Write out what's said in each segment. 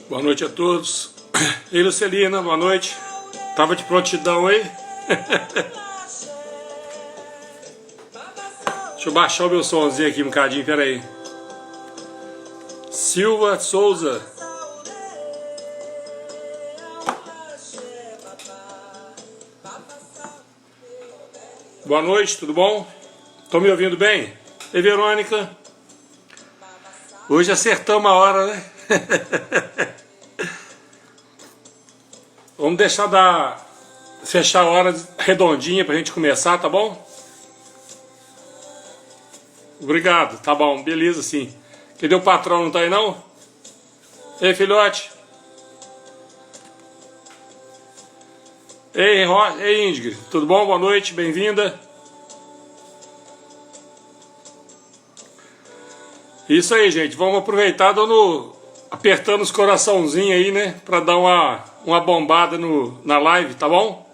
Boa noite a todos. Ei, Lucelina, boa noite. Tava de prontidão aí? Deixa eu baixar o meu somzinho aqui um bocadinho, peraí. Silva Souza. Boa noite, tudo bom? Estão me ouvindo bem? Ei, Verônica. Hoje acertamos a hora, né? Vamos deixar fechar a hora redondinha pra gente começar, tá bom? Obrigado, tá bom, beleza sim. Cadê o patrão, não tá aí não? Ei, filhote. Ei, Ingrid, tudo bom? Boa noite, bem-vinda. Isso aí, gente, vamos aproveitar apertando os coraçãozinhos aí, né? Pra dar uma bombada na live, tá bom?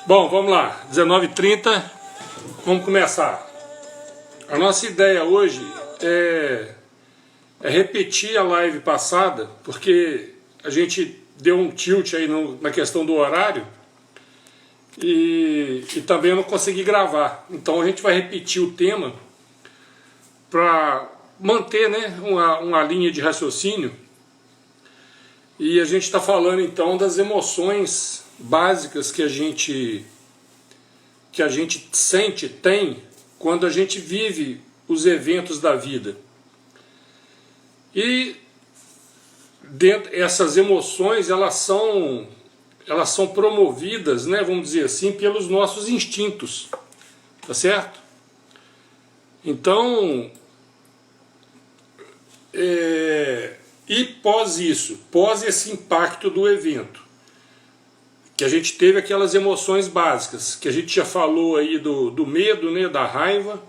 Bom, vamos lá, 19h30, vamos começar. A nossa ideia hoje é repetir a live passada, porque a gente deu um tilt aí na questão do horário e também eu não consegui gravar. Então a gente vai repetir o tema para manter, né, uma linha de raciocínio. E a gente está falando então das emoções básicas que a gente sente, tem, quando a gente vive os eventos da vida. E essas emoções, elas são promovidas, né, vamos dizer assim, pelos nossos instintos, tá certo? Então, e pós esse impacto do evento, que a gente teve aquelas emoções básicas, que a gente já falou aí do medo, né, da raiva.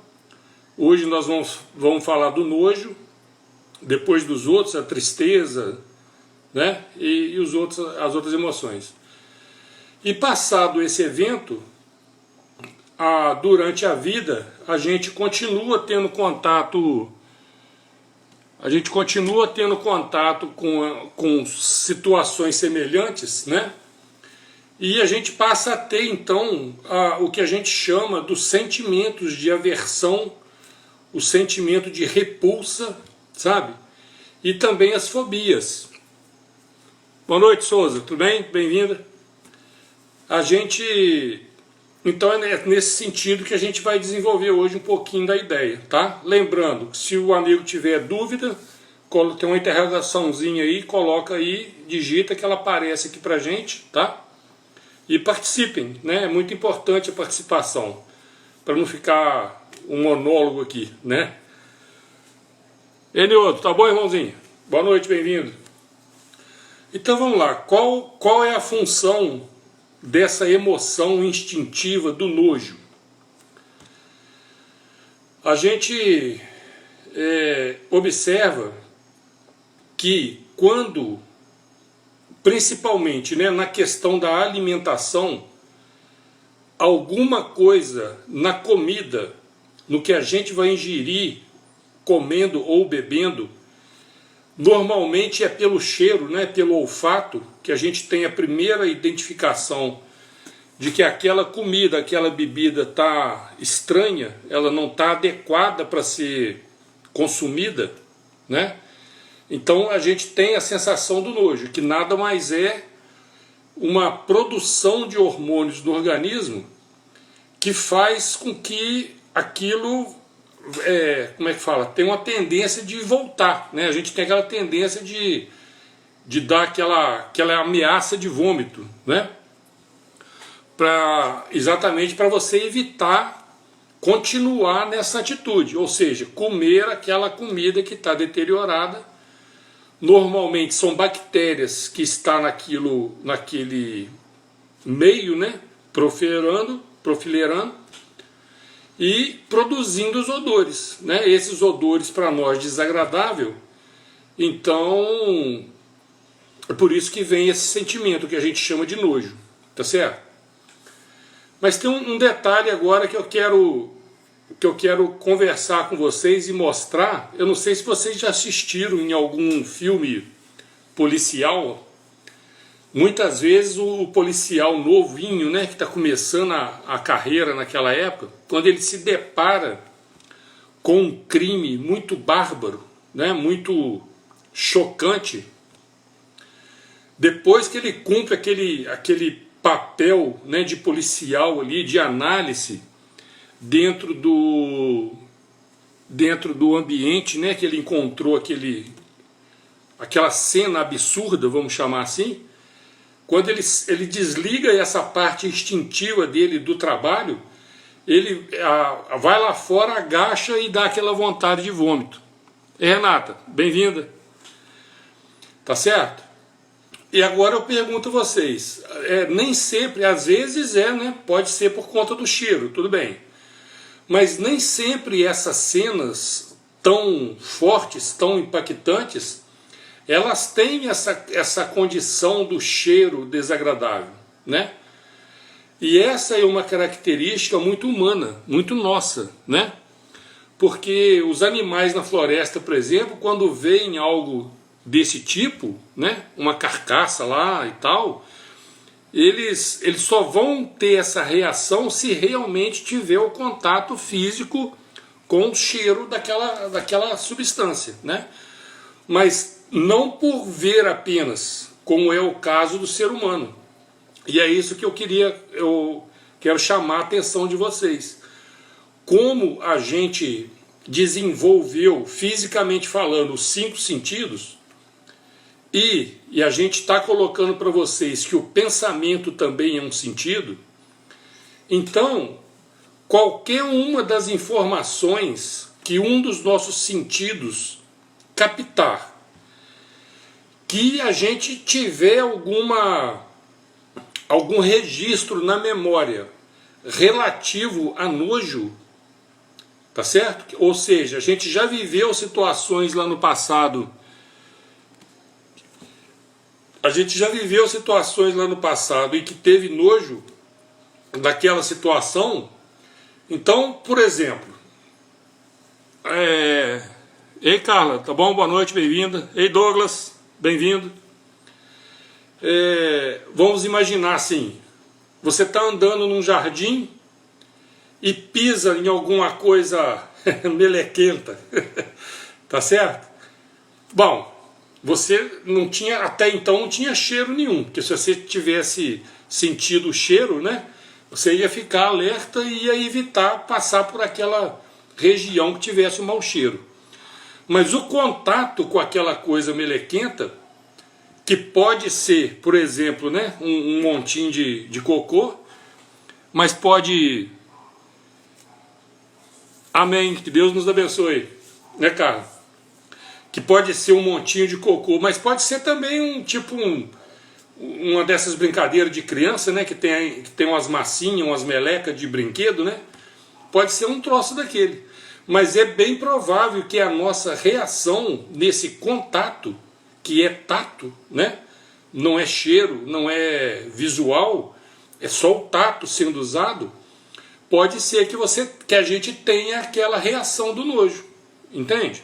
Hoje nós vamos falar do nojo, depois dos outros, a tristeza, né, e as outras emoções. E passado esse evento, durante a vida, a gente continua tendo contato com situações semelhantes, né? E a gente passa a ter, então, o que a gente chama dos sentimentos de aversão, o sentimento de repulsa, sabe? E também as fobias. Boa noite, Souza, tudo bem? Bem-vinda. Então é nesse sentido que a gente vai desenvolver hoje um pouquinho da ideia, tá? Lembrando que se o amigo tiver dúvida, tem uma interrogaçãozinha aí, coloca aí, digita que ela aparece aqui pra gente, tá? E participem, né? É muito importante a participação, para não ficar um monólogo aqui, né? Eniodo, tá bom, irmãozinho? Boa noite, bem-vindo. Então vamos lá, qual é a função dessa emoção instintiva do nojo? A gente observa que quando, principalmente, né, na questão da alimentação, alguma coisa na comida, no que a gente vai ingerir, comendo ou bebendo, normalmente é pelo cheiro, né, pelo olfato, que a gente tem a primeira identificação de que aquela comida, aquela bebida está estranha, ela não está adequada para ser consumida, né? Então a gente tem a sensação do nojo, que nada mais é uma produção de hormônios no organismo que faz com que aquilo, como é que fala? Tem uma tendência de voltar, né? A gente tem aquela tendência de dar aquela ameaça de vômito, né? Exatamente para você evitar continuar nessa atitude, ou seja, comer aquela comida que está deteriorada. Normalmente são bactérias que estão naquele meio, né, profilerando, e produzindo os odores, né? Esses odores para nós desagradável. Então é por isso que vem esse sentimento que a gente chama de nojo, tá certo? Mas tem um detalhe agora que eu quero conversar com vocês e mostrar. Eu não sei se vocês já assistiram em algum filme policial. Muitas vezes o policial novinho, né, que está começando a carreira naquela época, quando ele se depara com um crime muito bárbaro, né, muito chocante, depois que ele cumpre aquele papel, né, de policial ali, de análise dentro do ambiente, né, que ele encontrou aquela cena absurda, vamos chamar assim. Quando ele desliga essa parte instintiva dele do trabalho, ele vai lá fora, agacha e dá aquela vontade de vômito. Renata, bem-vinda. Tá certo? E agora eu pergunto a vocês, nem sempre, às vezes né, pode ser por conta do cheiro, tudo bem. Mas nem sempre essas cenas tão fortes, tão impactantes, elas têm essa condição do cheiro desagradável, né? E essa é uma característica muito humana, muito nossa, né? Porque os animais na floresta, por exemplo, quando veem algo desse tipo, né, uma carcaça lá e tal, eles só vão ter essa reação se realmente tiver o contato físico com o cheiro daquela substância, né? Mas não por ver apenas, como é o caso do ser humano. E é isso que eu quero chamar a atenção de vocês. Como a gente desenvolveu, fisicamente falando, os 5 sentidos, e a gente está colocando para vocês que o pensamento também é um sentido, então, qualquer uma das informações que um dos nossos sentidos captar, que a gente tiver algum registro na memória relativo a nojo, tá certo? Ou seja, a gente já viveu situações lá no passado, e que teve nojo daquela situação. Então, por exemplo, ei Carla, tá bom? Boa noite, bem-vinda. Ei Douglas, bem-vindo. Vamos imaginar assim, você está andando num jardim e pisa em alguma coisa melequenta, tá certo? Bom, você até então não tinha cheiro nenhum, porque se você tivesse sentido o cheiro, né, você ia ficar alerta e ia evitar passar por aquela região que tivesse um mau cheiro. Mas o contato com aquela coisa melequenta, que pode ser, por exemplo, né, um montinho de cocô, mas pode... Amém, que Deus nos abençoe, né, cara? Que pode ser um montinho de cocô, mas pode ser também uma dessas brincadeiras de criança, né, que tem umas massinhas, umas melecas de brinquedo, né? Pode ser um troço daquele. Mas é bem provável que a nossa reação nesse contato, que é tato, né? Não é cheiro, não é visual, é só o tato sendo usado, pode ser que a gente tenha aquela reação do nojo, entende?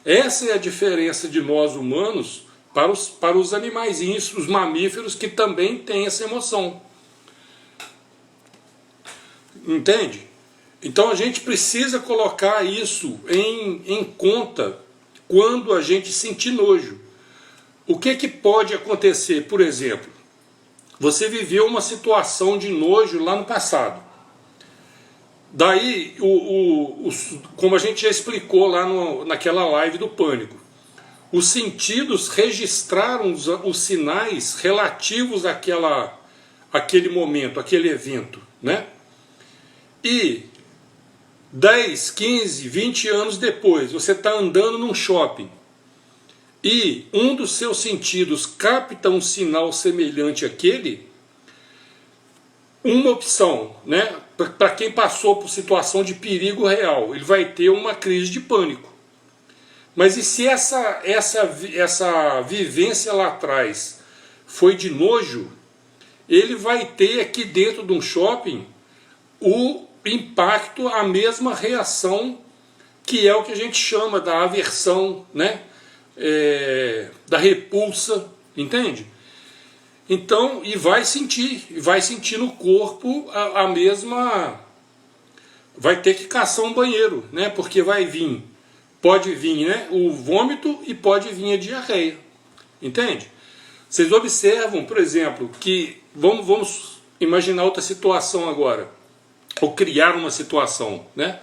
Essa é a diferença de nós humanos para os animaizinhos, os mamíferos, que também têm essa emoção. Entende? Então a gente precisa colocar isso em conta quando a gente sentir nojo. O que pode acontecer? Por exemplo, você viveu uma situação de nojo lá no passado. Daí, como a gente já explicou lá naquela live do pânico, os sentidos registraram os sinais relativos àquele momento, àquele evento, né? E 10, 15, 20 anos depois, você está andando num shopping e um dos seus sentidos capta um sinal semelhante àquele, uma opção, né? Para quem passou por situação de perigo real, ele vai ter uma crise de pânico. Mas e se essa vivência lá atrás foi de nojo, ele vai ter aqui dentro de um shopping o impacto, a mesma reação, que é o que a gente chama da aversão, né? Da repulsa, entende? Então, e vai sentir no corpo a mesma... Vai ter que caçar um banheiro, né? Porque pode vir, né, o vômito e pode vir a diarreia, entende? Vocês observam, por exemplo, que... Vamos imaginar outra situação agora, ou criar uma situação, né?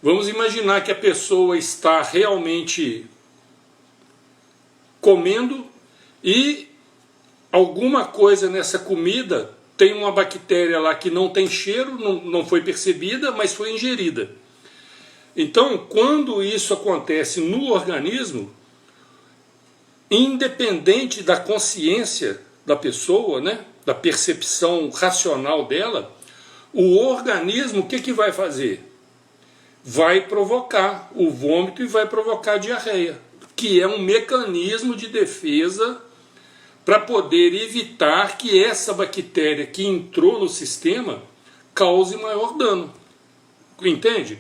Vamos imaginar que a pessoa está realmente comendo e alguma coisa nessa comida tem uma bactéria lá que não tem cheiro, não foi percebida, mas foi ingerida. Então, quando isso acontece no organismo, independente da consciência da pessoa, né, da percepção racional dela, o organismo o que vai fazer? Vai provocar o vômito e vai provocar a diarreia, que é um mecanismo de defesa para poder evitar que essa bactéria que entrou no sistema cause maior dano. Entende?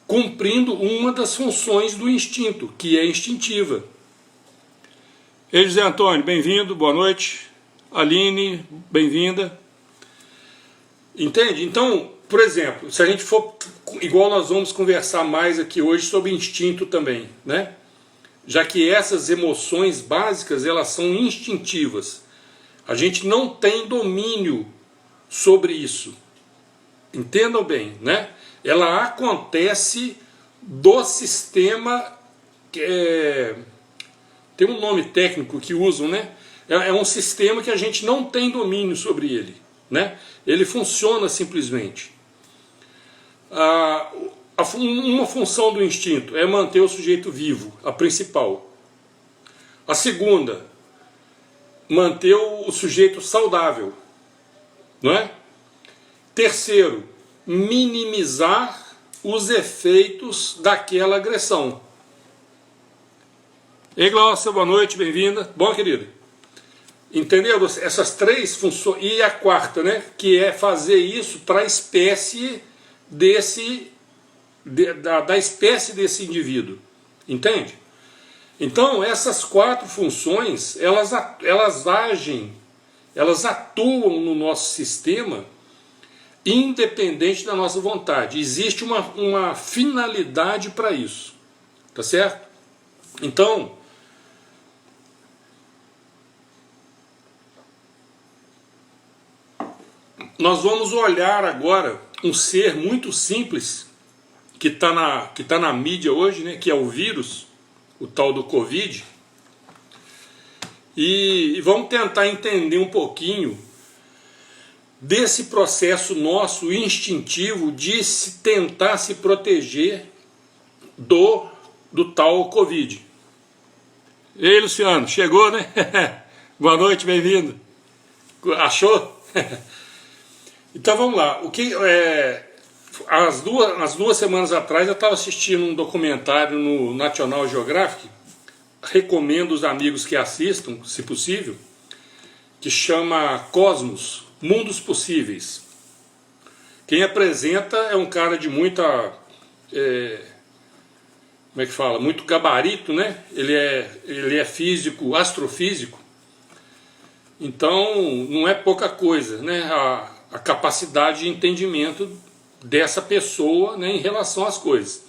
Cumprindo uma das funções do instinto, que é instintiva. Ei, José Antônio, bem-vindo, boa noite. Aline, bem-vinda. Entende? Então, por exemplo, se a gente for, igual nós vamos conversar mais aqui hoje sobre instinto também, né? Já que essas emoções básicas, elas são instintivas. A gente não tem domínio sobre isso. Entendam bem, né? Ela acontece do sistema, tem um nome técnico que usam, né? É um sistema que a gente não tem domínio sobre ele, né? Ele funciona simplesmente. Uma função do instinto é manter o sujeito vivo, a principal. A segunda, manter o sujeito saudável, não é? Terceiro, minimizar os efeitos daquela agressão. Ei, Glaucia, boa noite, bem-vinda. Bom, querido? Entendeu? Essas três funções. E a quarta, né? Que é fazer isso para a espécie da espécie desse indivíduo. Entende? Então, essas quatro funções, elas atuam no nosso sistema independente da nossa vontade. Existe uma finalidade para isso. Tá certo? Então, nós vamos olhar agora um ser muito simples que tá na mídia hoje, né, que é o vírus, o tal do Covid, e vamos tentar entender um pouquinho desse processo nosso instintivo de tentar se proteger do tal Covid. Ei, Luciano, chegou, né? Boa noite, bem-vindo. Achou? Então vamos lá. As duas semanas atrás eu estava assistindo um documentário no National Geographic, recomendo os amigos que assistam, se possível, que chama Cosmos, Mundos Possíveis. Quem apresenta é um cara de muita... como é que fala? Muito gabarito, né? Ele é físico, astrofísico. Então não é pouca coisa, né? A capacidade de entendimento dessa pessoa, né, em relação às coisas.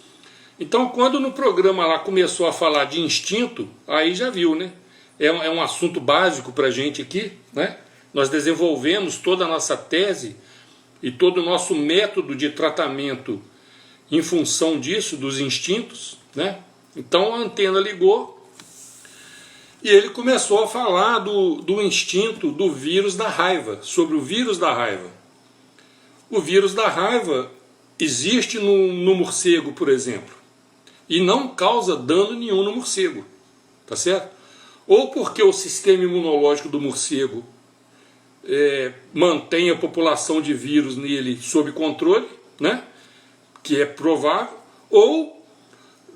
Então, quando no programa lá começou a falar de instinto, aí já viu, né? É um assunto básico para a gente aqui, né? Nós desenvolvemos toda a nossa tese e todo o nosso método de tratamento em função disso, dos instintos, né? Então a antena ligou e ele começou a falar do instinto do vírus da raiva, sobre o vírus da raiva. O vírus da raiva existe no morcego, por exemplo, e não causa dano nenhum no morcego, tá certo? Ou porque o sistema imunológico do morcego mantém a população de vírus nele sob controle, né? Que é provável, ou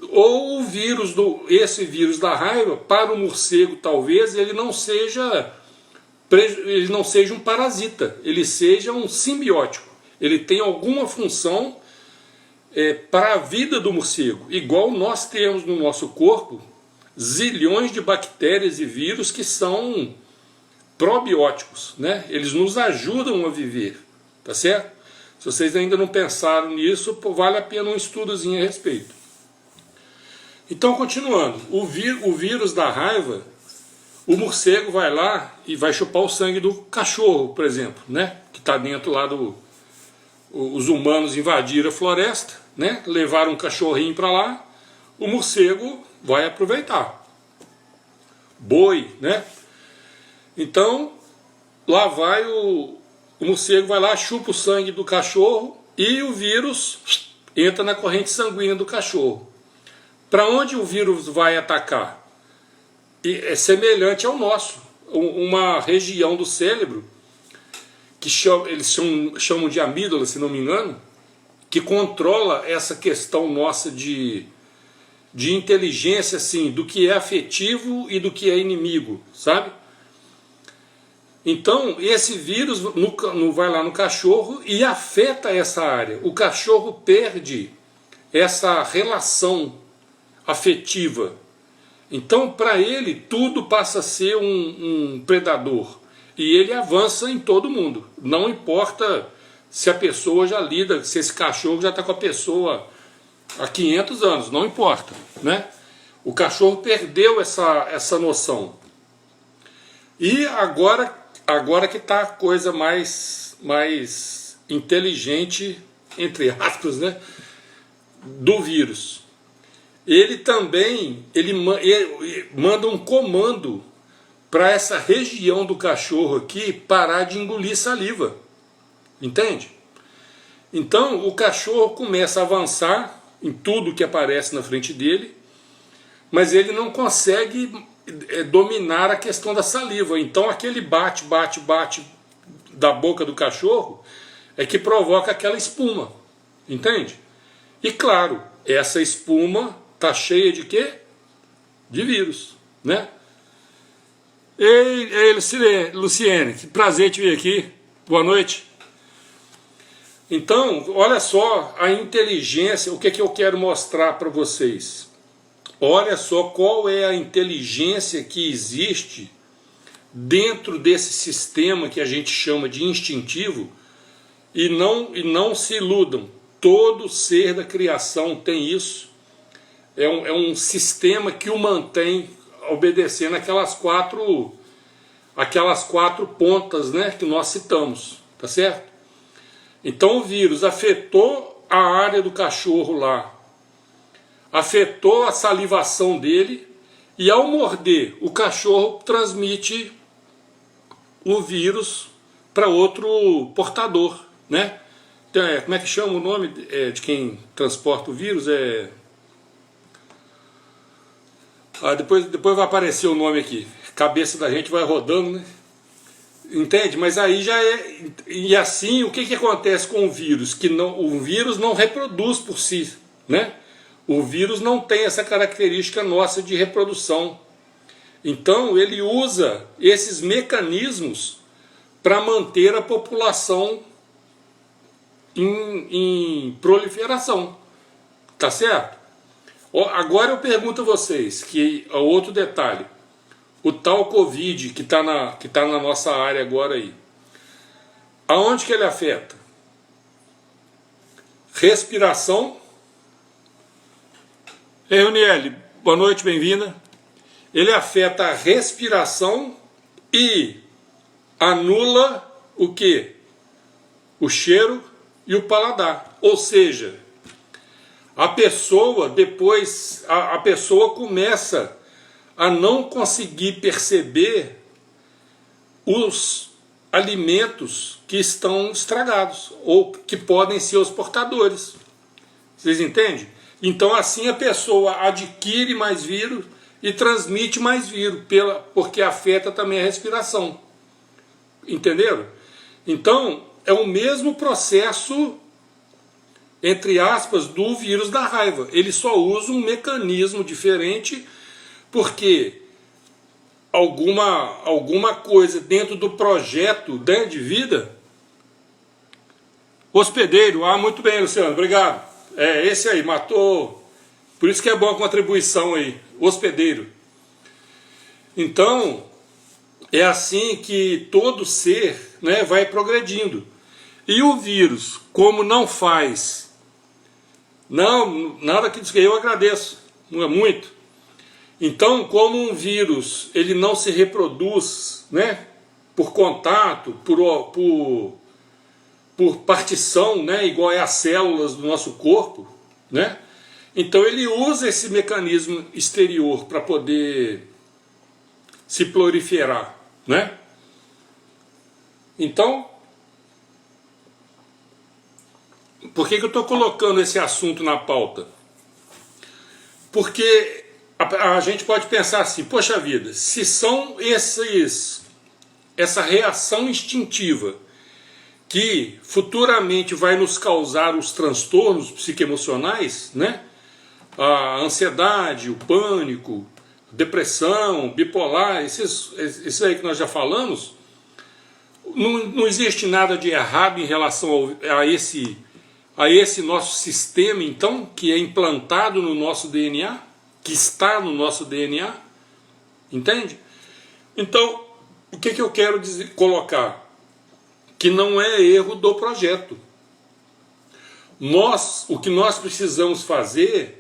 o vírus, esse vírus da raiva, para o morcego talvez ele não seja um parasita, ele seja um simbiótico, ele tem alguma função para a vida do morcego, igual nós temos no nosso corpo zilhões de bactérias e vírus que são probióticos, né? Eles nos ajudam a viver, tá certo? Se vocês ainda não pensaram nisso, vale a pena um estudozinho a respeito. Então, continuando, o vírus da raiva, o morcego vai lá e vai chupar o sangue do cachorro, por exemplo, né? Que está dentro lá os humanos invadiram a floresta, né? Levaram um cachorrinho para lá, o morcego vai aproveitar. Boi, né? Então, lá vai o morcego vai lá, chupa o sangue do cachorro e o vírus entra na corrente sanguínea do cachorro. Para onde o vírus vai atacar? É semelhante ao nosso. Uma região do cérebro, que eles chamam de amígdala, se não me engano, que controla essa questão nossa de inteligência, assim, do que é afetivo e do que é inimigo, sabe? Então, esse vírus vai lá no cachorro e afeta essa área. O cachorro perde essa relação afetiva. Então, para ele, tudo passa a ser um predador. E ele avança em todo mundo. Não importa se a pessoa já lida, se esse cachorro já está com a pessoa há 500 anos, não importa, né? O cachorro perdeu essa noção. E agora que está a coisa mais inteligente, entre aspas, né, do vírus. Ele também ele manda um comando para essa região do cachorro aqui parar de engolir saliva. Entende? Então o cachorro começa a avançar em tudo que aparece na frente dele, mas ele não consegue dominar a questão da saliva. Então aquele bate da boca do cachorro é que provoca aquela espuma, entende? E claro, essa espuma tá cheia de quê? De vírus, né? Ei, Luciene, que prazer te ver aqui, boa noite. Então, olha só a inteligência, o que eu quero mostrar para vocês. Olha só qual é a inteligência que existe dentro desse sistema que a gente chama de instintivo, e não se iludam, todo ser da criação tem isso, é um sistema que o mantém obedecendo aquelas quatro pontas, né, que nós citamos, tá certo? Então o vírus afetou a área do cachorro lá, afetou a salivação dele, e ao morder, o cachorro transmite o vírus para outro portador, né? Então, como é que chama o nome de quem transporta o vírus? Depois vai aparecer o nome aqui, a cabeça da gente vai rodando, né? Entende? Mas aí já é... E assim, o que acontece com o vírus? O vírus não reproduz por si, né? O vírus não tem essa característica nossa de reprodução. Então ele usa esses mecanismos para manter a população em proliferação. Tá certo? Agora eu pergunto a vocês, que é outro detalhe. O tal Covid que tá na nossa área agora aí, aonde que ele afeta? Respiração. Ei, Roniele, boa noite, bem-vinda. Ele afeta a respiração e anula o quê? O cheiro e o paladar. Ou seja, a pessoa depois, a pessoa começa a não conseguir perceber os alimentos que estão estragados ou que podem ser os portadores. Vocês entendem? Então assim a pessoa adquire mais vírus e transmite mais vírus, porque afeta também a respiração. Entenderam? Então, é o mesmo processo, entre aspas, do vírus da raiva. Ele só usa um mecanismo diferente, porque alguma coisa dentro do projeto, né, de vida. Hospedeiro, muito bem, Luciano, obrigado. Esse aí, matou. Por isso que é bom a contribuição aí, hospedeiro. Então, é assim que todo ser, né, vai progredindo. E o vírus, como não faz, não, nada que eu agradeço, muito. Então, como um vírus, ele não se reproduz, né, por contato, por partição, né, igual é as células do nosso corpo, né? Então ele usa esse mecanismo exterior para poder se proliferar, né? Então, por que eu estou colocando esse assunto na pauta? Porque a gente pode pensar assim, poxa vida, se são essa reação instintiva que futuramente vai nos causar os transtornos psicoemocionais, né? A ansiedade, o pânico, depressão, bipolar, esses aí que nós já falamos, não existe nada de errado em relação a esse nosso sistema, então, que é implantado no nosso DNA, que está no nosso DNA, entende? Então, o que eu quero colocar? Que não é erro do projeto. O que nós precisamos fazer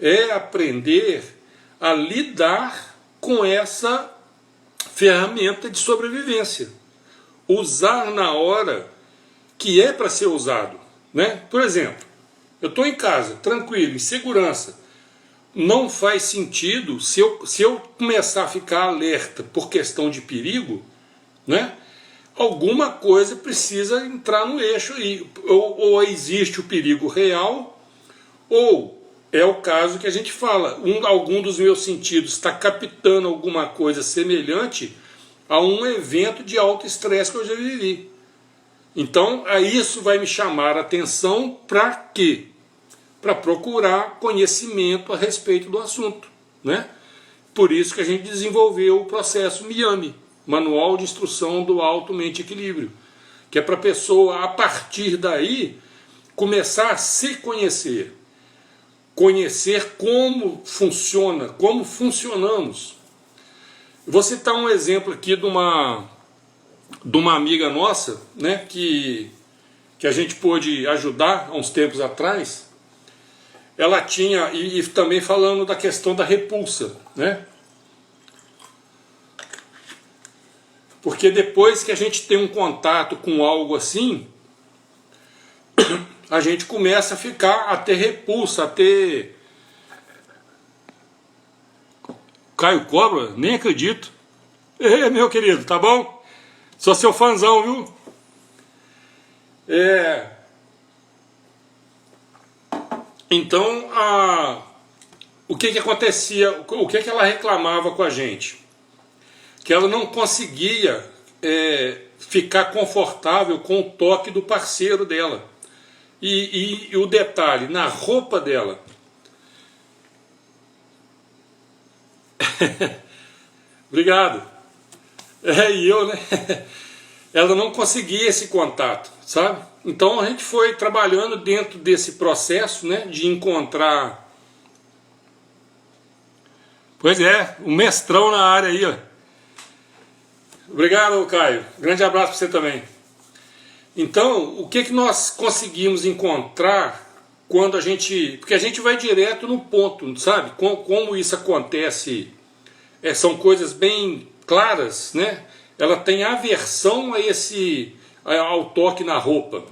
é aprender a lidar com essa ferramenta de sobrevivência. Usar na hora que é para ser usado, né? Por exemplo, eu estou em casa, tranquilo, em segurança. Não faz sentido, se eu começar a ficar alerta por questão de perigo, né? Alguma coisa precisa entrar no eixo aí. Ou existe o perigo real, ou é o caso que a gente fala, algum dos meus sentidos está captando alguma coisa semelhante a um evento de alto estresse que eu já vivi. Então, isso vai me chamar a atenção para quê? Para procurar conhecimento a respeito do assunto, né? Por isso que a gente desenvolveu o processo MIAMI, Manual de Instrução do Alto Mente Equilíbrio, que é para a pessoa, a partir daí, começar a se conhecer. Conhecer como funciona, como funcionamos. Vou citar um exemplo aqui de uma amiga nossa, né, que a gente pôde ajudar há uns tempos atrás. Ela tinha, e também falando da questão da repulsa, né? Porque depois que a gente tem um contato com algo assim, a gente começa a ter repulsa, a ter... Caio Cobra? Nem acredito. Meu querido, tá bom? Sou seu fãzão, viu? Então, o que acontecia, o que ela reclamava com a gente? Que ela não conseguia ficar confortável com o toque do parceiro dela. E o detalhe, na roupa dela. Obrigado. E eu, né? Ela não conseguia esse contato, sabe? Então a gente foi trabalhando dentro desse processo, né, de encontrar... Pois é, um mestrão na área aí, ó. Obrigado, Caio. Grande abraço para você também. Então, o que nós conseguimos encontrar quando a gente... Porque a gente vai direto no ponto, sabe? Como isso acontece, são coisas bem claras, né? Ela tem aversão ao toque na roupa.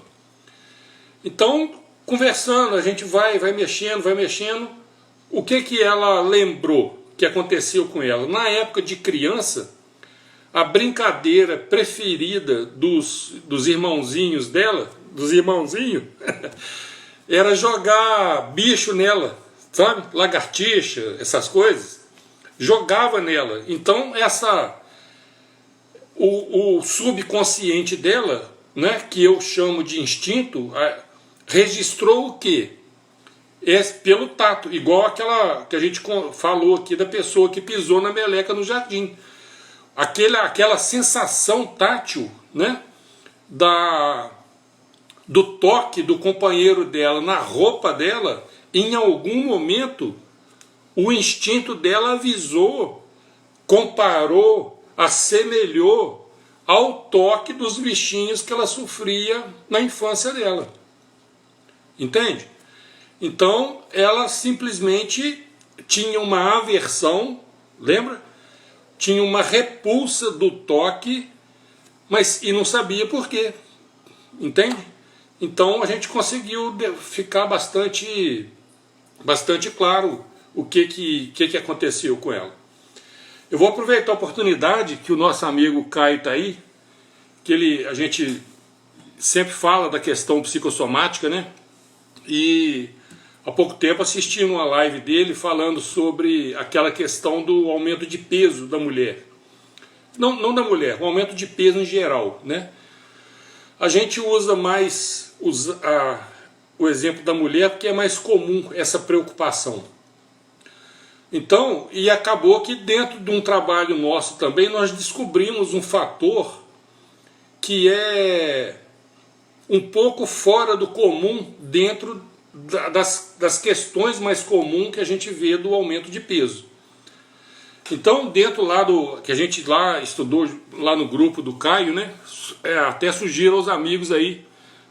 Então, conversando, a gente vai mexendo. O que ela lembrou que aconteceu com ela? Na época de criança, a brincadeira preferida dos irmãozinhos dela, era jogar bicho nela, sabe? Lagartixa, essas coisas. Jogava nela. Então, o subconsciente dela, né, que eu chamo de instinto, registrou o quê? Pelo tato, igual aquela que a gente falou aqui da pessoa que pisou na meleca no jardim. Aquela sensação tátil, né, do toque do companheiro dela na roupa dela, em algum momento o instinto dela avisou, comparou, assemelhou ao toque dos bichinhos que ela sofria na infância dela. Entende? Então ela simplesmente tinha uma aversão, lembra? Tinha uma repulsa do toque, e não sabia por quê. Entende? Então a gente conseguiu ficar bastante claro o que aconteceu com ela. Eu vou aproveitar a oportunidade que o nosso amigo Caio está aí, que a gente sempre fala da questão psicossomática, né? E há pouco tempo assisti uma live dele falando sobre aquela questão do aumento de peso da mulher. Não da mulher, o aumento de peso em geral, né? A gente usa mais o exemplo da mulher porque é mais comum essa preocupação. Então, e acabou que dentro de um trabalho nosso também nós descobrimos um fator que é um pouco fora do comum dentro das questões mais comuns que a gente vê do aumento de peso. Então, dentro lá que a gente lá estudou lá no grupo do Caio, né? Até sugiro aos amigos aí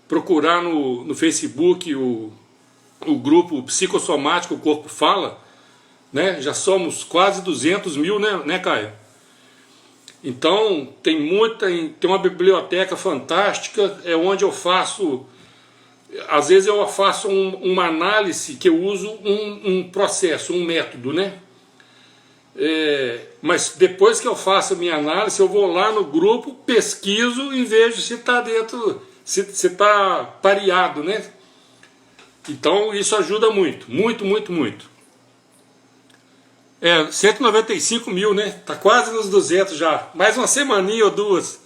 procurar no Facebook o grupo Psicossomático O Corpo Fala, né? Já somos quase 200 mil, né, Caio? Então tem uma biblioteca fantástica, é onde eu faço, às vezes eu faço uma análise que eu uso um processo, um método, né? Mas depois que eu faço a minha análise, eu vou lá no grupo, pesquiso e vejo se está dentro, se está pareado, né? Então isso ajuda muito, muito, muito, muito. 195 mil, né? Tá quase nos 200 já. Mais uma semaninha ou duas.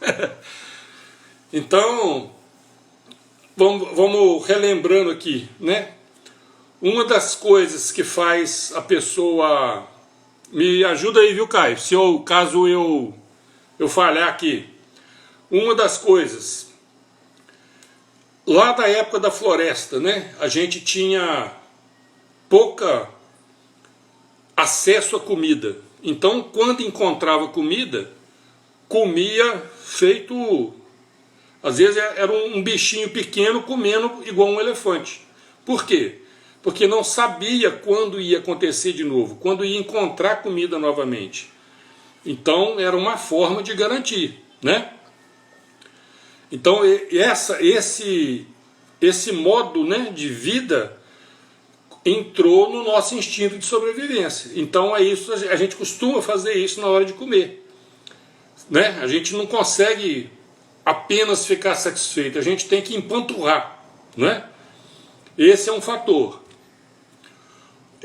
Então, vamos relembrando aqui, né? Uma das coisas que faz a pessoa... Me ajuda aí, viu, Caio? Caso eu falhar aqui. Uma das coisas... Lá da época da floresta, né? A gente tinha pouca acesso à comida. Então, quando encontrava comida, comia feito... Às vezes era um bichinho pequeno comendo igual um elefante. Por quê? Porque não sabia quando ia acontecer de novo, quando ia encontrar comida novamente. Então, era uma forma de garantir, né? Então, esse modo, né, de vida entrou no nosso instinto de sobrevivência. Então, a gente costuma fazer isso na hora de comer, né? A gente não consegue apenas ficar satisfeito, a gente tem que empanturrar, né? Esse é um fator.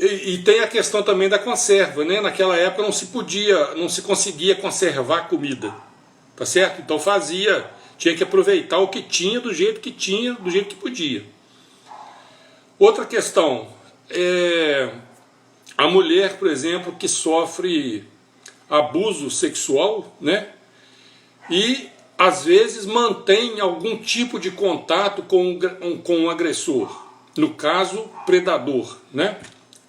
E tem a questão também da conserva, né? Naquela época não se conseguia conservar comida, tá certo? Então tinha que aproveitar o que tinha, do jeito que podia. Outra questão é a mulher, por exemplo, que sofre abuso sexual, né? E às vezes mantém algum tipo de contato com o agressor, no caso, predador, né?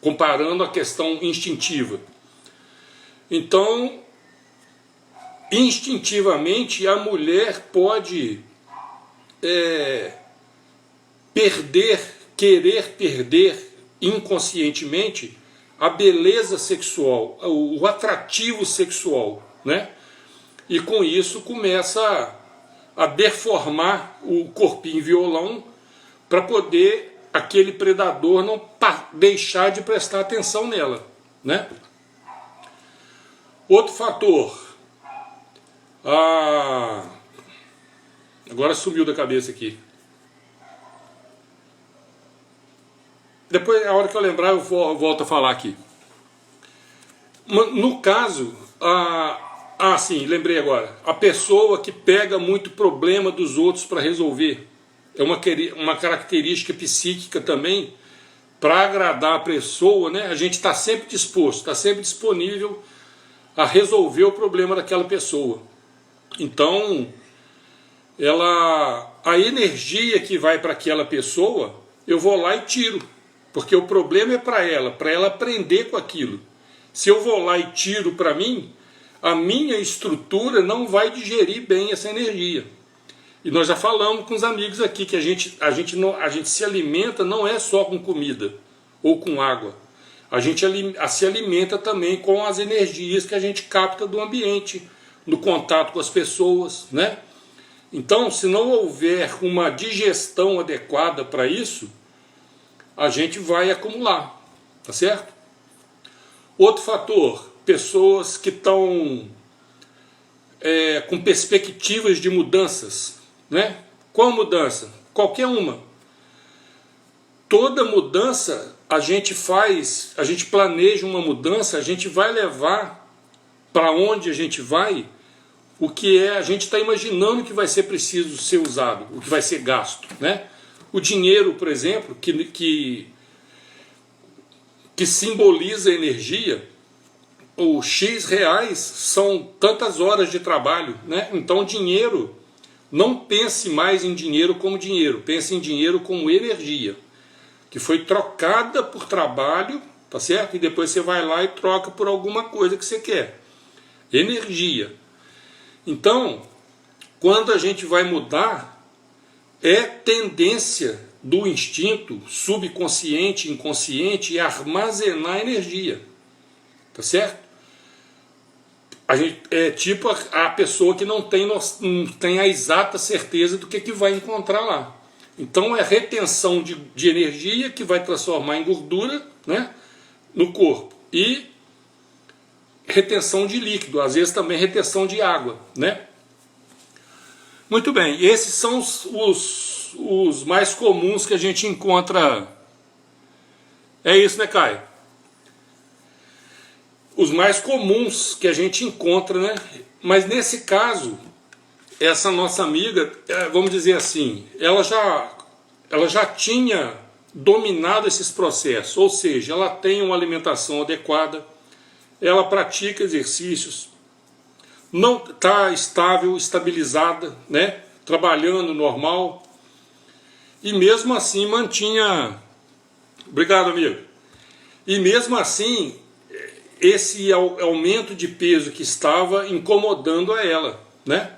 Comparando a questão instintiva. Então, instintivamente, a mulher pode querer perder inconscientemente a beleza sexual, o atrativo sexual, né? E com isso começa a deformar o corpinho violão para poder aquele predador não deixar de prestar atenção nela, né? Outro fator, agora sumiu da cabeça aqui. Depois, a hora que eu lembrar, eu volto a falar aqui. No caso, Ah, sim, lembrei agora. A pessoa que pega muito problema dos outros para resolver. É uma característica psíquica também. Para agradar a pessoa, né? A gente está sempre disposto, está sempre disponível a resolver o problema daquela pessoa. Então, a energia que vai para aquela pessoa, eu vou lá e tiro. Porque o problema é para ela aprender com aquilo. Se eu vou lá e tiro para mim, a minha estrutura não vai digerir bem essa energia. E nós já falamos com os amigos aqui que a gente se alimenta não é só com comida ou com água. A gente se alimenta também com as energias que a gente capta do ambiente, no contato com as pessoas, né? Então, se não houver uma digestão adequada para isso, a gente vai acumular, tá certo? Outro fator, pessoas que estão com perspectivas de mudanças, né? Qual mudança? Qualquer uma. Toda mudança a gente planeja uma mudança, a gente vai levar para onde a gente vai, o que a gente está imaginando que vai ser preciso ser usado, o que vai ser gasto, né? O dinheiro, por exemplo, que simboliza energia, os X reais são tantas horas de trabalho, né? Então dinheiro, não pense mais em dinheiro como dinheiro, pense em dinheiro como energia, que foi trocada por trabalho, tá certo? E depois você vai lá e troca por alguma coisa que você quer. Energia. Então, quando a gente vai mudar, é tendência do instinto subconsciente, inconsciente, e armazenar energia, tá certo? A gente, é tipo a pessoa que não tem a exata certeza do que vai encontrar lá. Então é retenção de energia que vai transformar em gordura, né, no corpo. E retenção de líquido, às vezes também retenção de água, né? Muito bem, esses são os mais comuns que a gente encontra. É isso, né, Caio? Os mais comuns que a gente encontra, né? Mas nesse caso, essa nossa amiga, vamos dizer assim, ela já tinha dominado esses processos, ou seja, ela tem uma alimentação adequada, ela pratica exercícios, não está estável, estabilizada, né? Trabalhando normal, e mesmo assim mantinha... Obrigado, amigo. E mesmo assim, esse aumento de peso que estava incomodando a ela, né?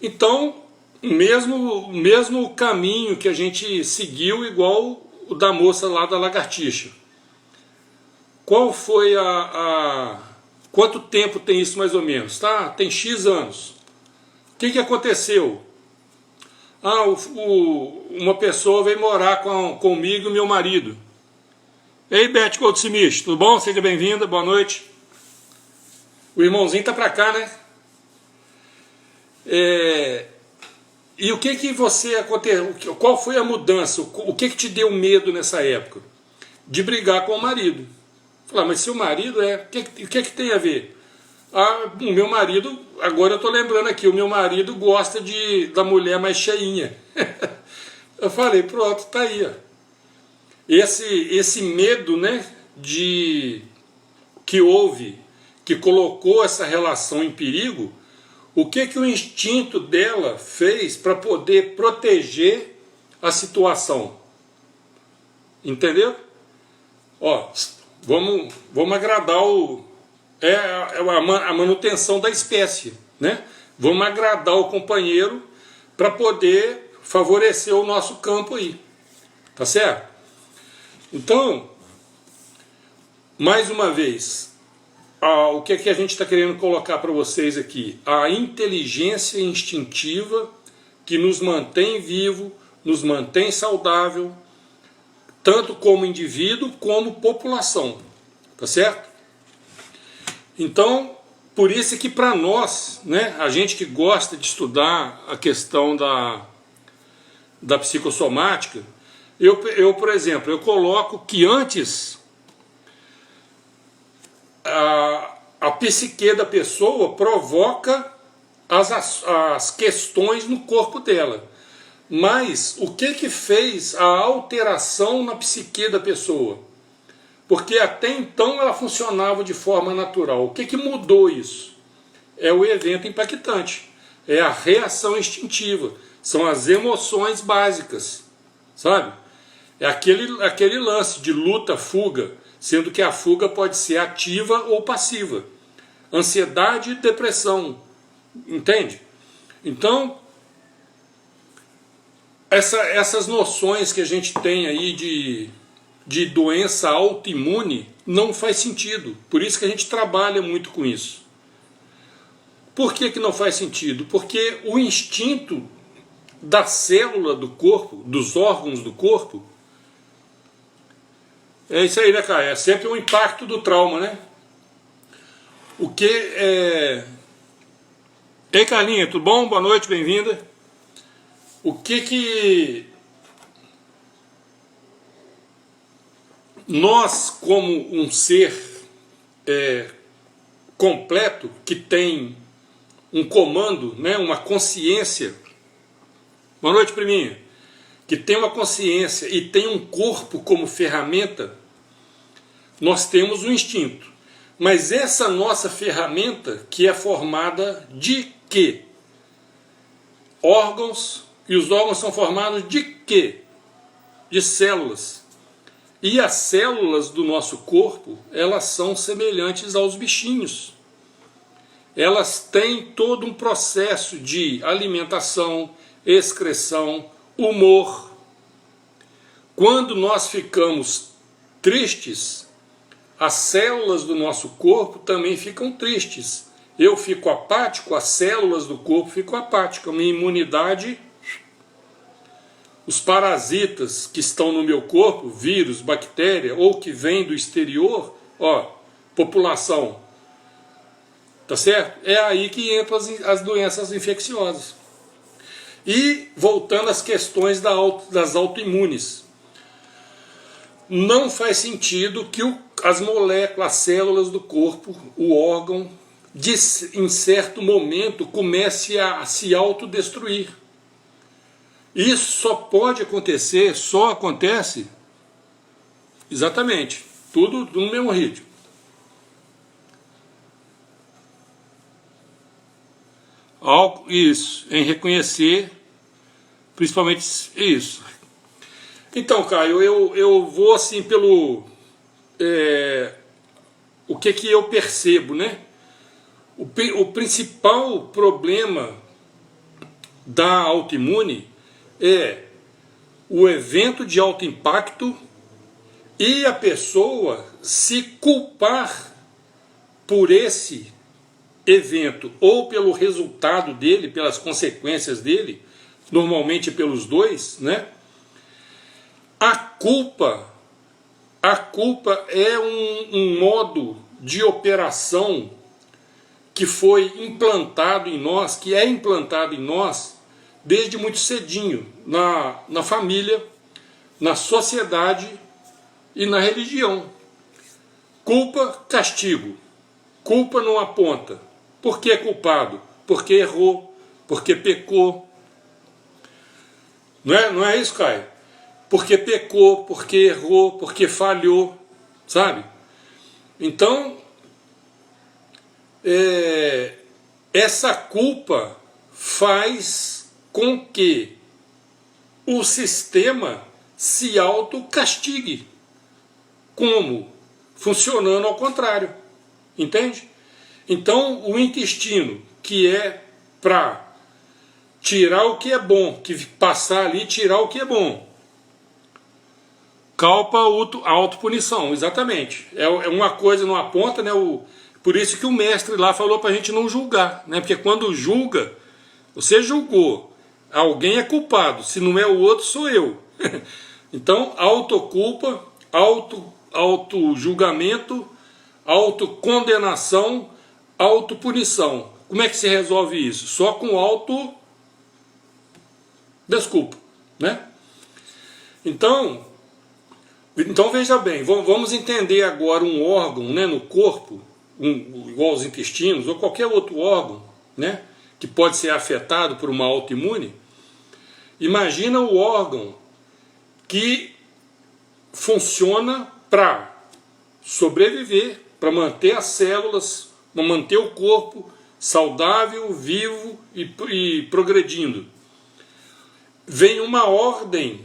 Então, mesmo caminho que a gente seguiu, igual o da moça lá da lagartixa. Qual foi quanto tempo tem isso mais ou menos? Tá? Tem X anos. O que aconteceu? Uma pessoa veio morar comigo e meu marido. Ei, Beth Goldsmith, tudo bom? Seja bem-vinda, boa noite. O irmãozinho tá pra cá, né? E o que você aconteceu? Qual foi a mudança? O que te deu medo nessa época? De brigar com o marido. Falar, mas seu marido o que tem a ver? O meu marido, agora eu tô lembrando aqui, o meu marido gosta da mulher mais cheinha. Eu falei, pronto, tá aí, ó. Esse medo, né, que houve, que colocou essa relação em perigo, o que o instinto dela fez para poder proteger a situação? Entendeu? Ó, vamos agradar a manutenção da espécie, né? Vamos agradar o companheiro para poder favorecer o nosso campo aí, tá certo? Então, mais uma vez, o que a gente está querendo colocar para vocês aqui? A inteligência instintiva que nos mantém vivo, nos mantém saudável, tanto como indivíduo como população, tá certo? Então, por isso que para nós, né, a gente que gosta de estudar a questão da psicossomática, por exemplo, eu coloco que antes a psique da pessoa provoca as questões no corpo dela. Mas o que fez a alteração na psique da pessoa? Porque até então ela funcionava de forma natural. O que mudou isso? É o evento impactante, é a reação instintiva, são as emoções básicas, sabe? É aquele lance de luta, fuga, sendo que a fuga pode ser ativa ou passiva. Ansiedade e depressão, entende? Então, essas noções que a gente tem aí de doença autoimune não faz sentido. Por isso que a gente trabalha muito com isso. Por que não faz sentido? Porque o instinto da célula do corpo, dos órgãos do corpo, é isso aí, né, cara? É sempre um impacto do trauma, né? O que é... Ei, Carlinha, tudo bom? Boa noite, bem-vinda. O que nós, como um ser completo, que tem um comando, né, uma consciência, boa noite, priminha, que tem uma consciência e tem um corpo como ferramenta, nós temos um instinto. Mas essa nossa ferramenta, que é formada de quê? Órgãos, e os órgãos são formados de quê? De células. E as células do nosso corpo, elas são semelhantes aos bichinhos. Elas têm todo um processo de alimentação, excreção, humor. Quando nós ficamos tristes, as células do nosso corpo também ficam tristes. Eu fico apático, as células do corpo ficam apáticas. Minha imunidade, os parasitas que estão no meu corpo, vírus, bactéria, ou que vêm do exterior, ó, população, tá certo? É aí que entram as doenças infecciosas. E voltando às questões das autoimunes, não faz sentido que as moléculas, as células do corpo, o órgão, em certo momento comece a se autodestruir. Isso só pode acontecer, só acontece, exatamente, tudo no mesmo ritmo. Isso, em reconhecer, principalmente isso. Então, Caio, eu vou assim pelo... o que eu percebo, né? O principal problema da autoimune é o evento de alto impacto e a pessoa se culpar por esse evento ou pelo resultado dele, pelas consequências dele, normalmente pelos dois, né? A culpa é um modo de operação que foi implantado em nós, que é implantado em nós desde muito cedinho, na família, na sociedade e na religião. Culpa, castigo. Culpa não aponta. Por que é culpado? Porque errou, porque pecou. Não é isso, Caio? Porque pecou, porque errou, porque falhou, sabe? Então, essa culpa faz com que o sistema se autocastigue. Como? Funcionando ao contrário, entende? Então, o intestino, que é para tirar o que é bom, que passar ali e tirar o que é bom, culpa, autopunição, exatamente. É uma coisa não aponta, né? Por isso que o mestre lá falou para a gente não julgar, né? Porque quando julga, você julgou, alguém é culpado, se não é o outro, sou eu. Então, autoculpa, auto-julgamento, autocondenação, autopunição. Como é que se resolve isso? Só com desculpa, né? Então veja bem, vamos entender agora um órgão, né, no corpo, igual os intestinos, ou qualquer outro órgão, né, que pode ser afetado por uma autoimune, imagina o órgão que funciona para sobreviver, para manter as células, para manter o corpo saudável, vivo e progredindo. Vem uma ordem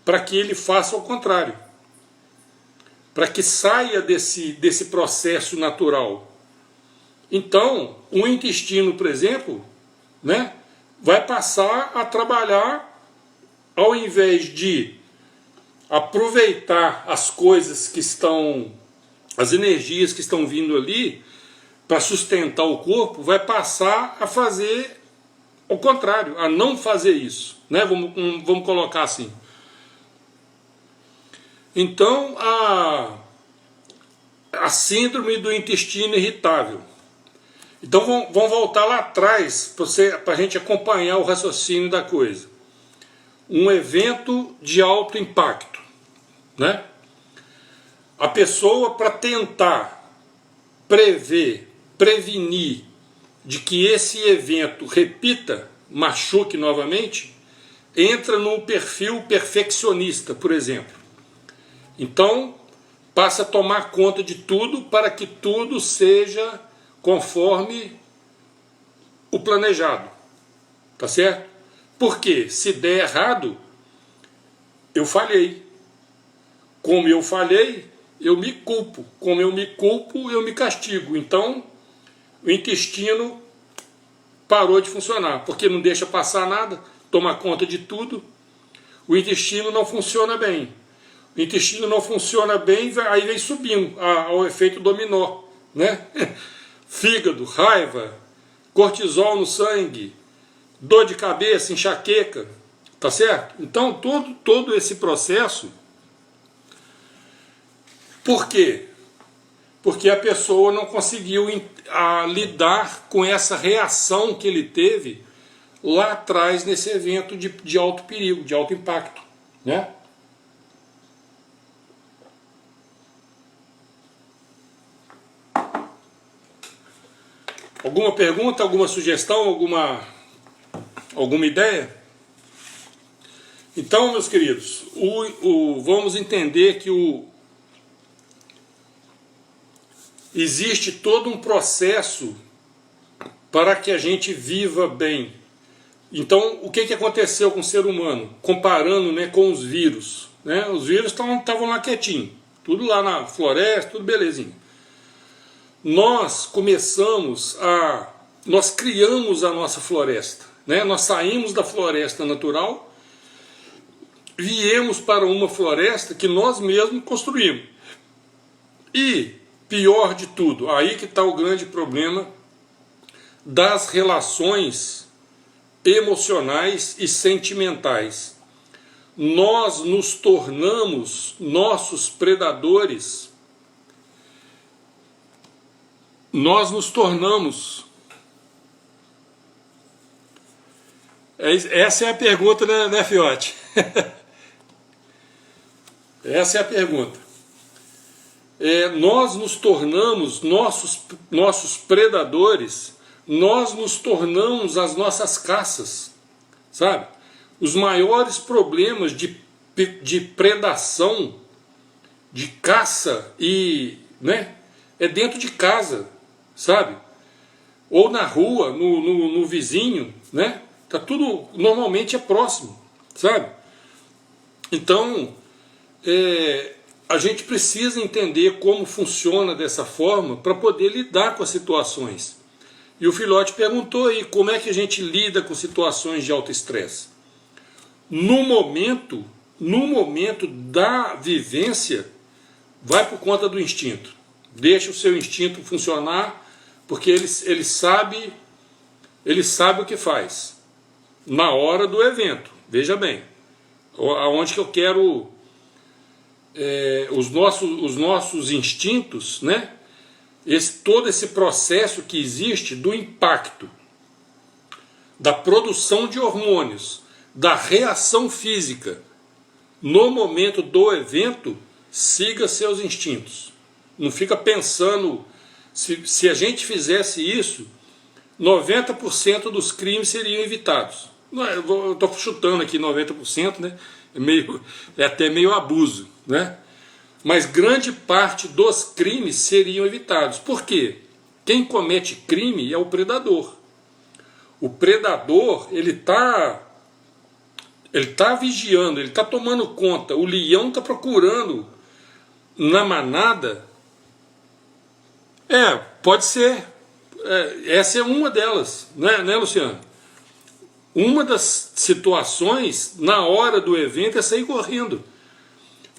para que ele faça o contrário, para que saia desse processo natural. Então, o intestino, por exemplo, né, vai passar a trabalhar, ao invés de aproveitar as coisas que estão, as energias que estão vindo ali para sustentar o corpo, vai passar a fazer o contrário, a não fazer isso, né? Vamos colocar assim. Então, a síndrome do intestino irritável. Então vamos voltar lá atrás para a gente acompanhar o raciocínio da coisa. Um evento de alto impacto, né? A pessoa, para tentar prevenir de que esse evento repita, machuque novamente, entra num perfil perfeccionista, por exemplo. Então passa a tomar conta de tudo para que tudo seja conforme o planejado, tá certo? Porque se der errado, eu falhei. Como eu falhei, eu me culpo. Como eu me culpo, eu me castigo. Então, o intestino parou de funcionar, porque não deixa passar nada, toma conta de tudo. O intestino não funciona bem. O intestino não funciona bem, aí vem subindo ao efeito dominó, né? Fígado, raiva, cortisol no sangue, dor de cabeça, enxaqueca, tá certo? Então todo esse processo, por quê? Porque a pessoa não conseguiu lidar com essa reação que ele teve lá atrás nesse evento de alto perigo, de alto impacto, né? Alguma pergunta, alguma sugestão, alguma ideia? Então, meus queridos, vamos entender que existe todo um processo para que a gente viva bem. Então, o que aconteceu com o ser humano? Comparando, né, com os vírus. Né? Os vírus estavam lá quietinhos, tudo lá na floresta, tudo belezinho. Nós criamos a nossa floresta, né? Nós saímos da floresta natural, viemos para uma floresta que nós mesmos construímos. E, pior de tudo, aí que está o grande problema das relações emocionais e sentimentais. Nós nos tornamos nossos predadores. Nós nos tornamos. Essa é a pergunta, né, Fiote? Essa é a pergunta. Nós nos tornamos nossos predadores, nós nos tornamos as nossas caças, sabe? Os maiores problemas de predação, de caça né, é dentro de casa, sabe? Ou na rua, no vizinho, né? Tá tudo, normalmente é próximo, sabe? Então, a gente precisa entender como funciona dessa forma para poder lidar com as situações. E o Filhote perguntou aí, como é que a gente lida com situações de alto estresse? No momento da vivência, vai por conta do instinto. Deixa o seu instinto funcionar, porque ele sabe o que faz. Na hora do evento, veja bem, aonde que eu quero os nossos instintos, né? Todo esse processo que existe do impacto, da produção de hormônios, da reação física, no momento do evento, siga seus instintos. Não fica pensando, se a gente fizesse isso, 90% dos crimes seriam evitados. Eu estou chutando aqui 90%, né? É até meio abuso, né? Mas grande parte dos crimes seriam evitados. Por quê? Quem comete crime é o predador. O predador, ele tá vigiando, ele está tomando conta. O leão está procurando na manada. Pode ser. Essa é uma delas, né, Luciano? Uma das situações, na hora do evento, é sair correndo.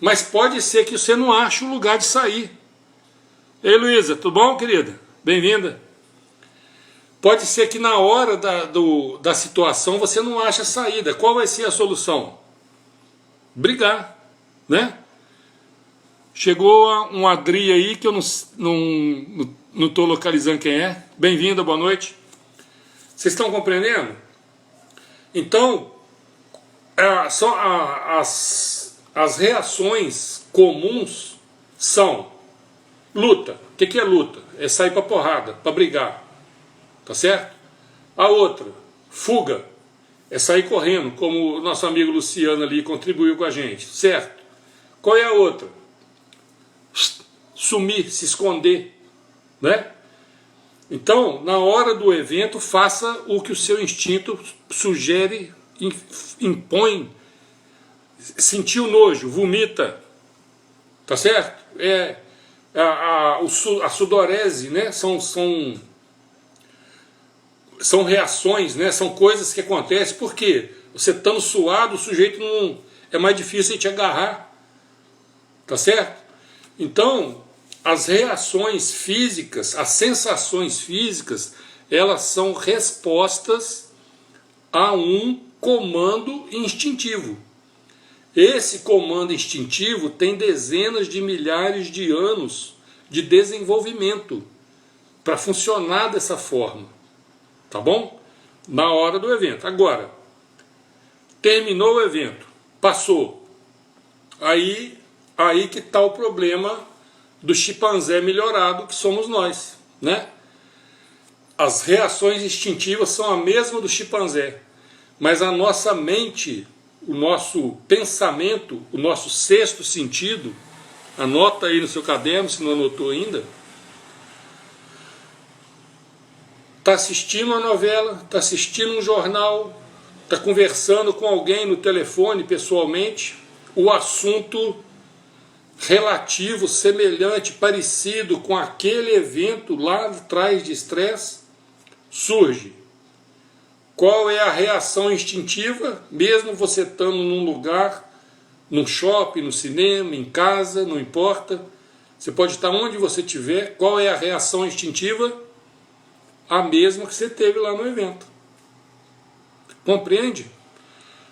Mas pode ser que você não ache o lugar de sair. Ei, Luísa, tudo bom, querida? Bem-vinda. Pode ser que na hora da situação você não ache a saída. Qual vai ser a solução? Brigar, né? Chegou um Adri aí que eu não estou localizando quem é. Bem-vinda, boa noite. Vocês estão compreendendo? Então, as reações comuns são luta. O que é luta? É sair para porrada, para brigar. Tá certo? A outra, fuga. É sair correndo, como o nosso amigo Luciano ali contribuiu com a gente. Certo? Qual é a outra? Sumir, se esconder, né? Então, na hora do evento, faça o que o seu instinto sugere, impõe. Sentiu nojo, vomita, tá certo? A sudorese, né? São reações, né? São coisas que acontecem porque você estando suado, o sujeito não é mais difícil de te agarrar, tá certo? Então, as reações físicas, as sensações físicas, elas são respostas a um comando instintivo. Esse comando instintivo tem dezenas de milhares de anos de desenvolvimento para funcionar dessa forma, tá bom? Na hora do evento. Agora, terminou o evento, passou, aí que está o problema do chimpanzé melhorado que somos nós, né? As reações instintivas são a mesma do chimpanzé, mas a nossa mente, o nosso pensamento, o nosso sexto sentido, anota aí no seu caderno se não anotou ainda, está assistindo uma novela, está assistindo um jornal, está conversando com alguém no telefone pessoalmente, o assunto relativo, semelhante, parecido com aquele evento lá atrás de estresse, surge. Qual é a reação instintiva, mesmo você estando num lugar, num shopping, no cinema, em casa, não importa, você pode estar onde você estiver, qual é a reação instintiva? A mesma que você teve lá no evento. Compreende?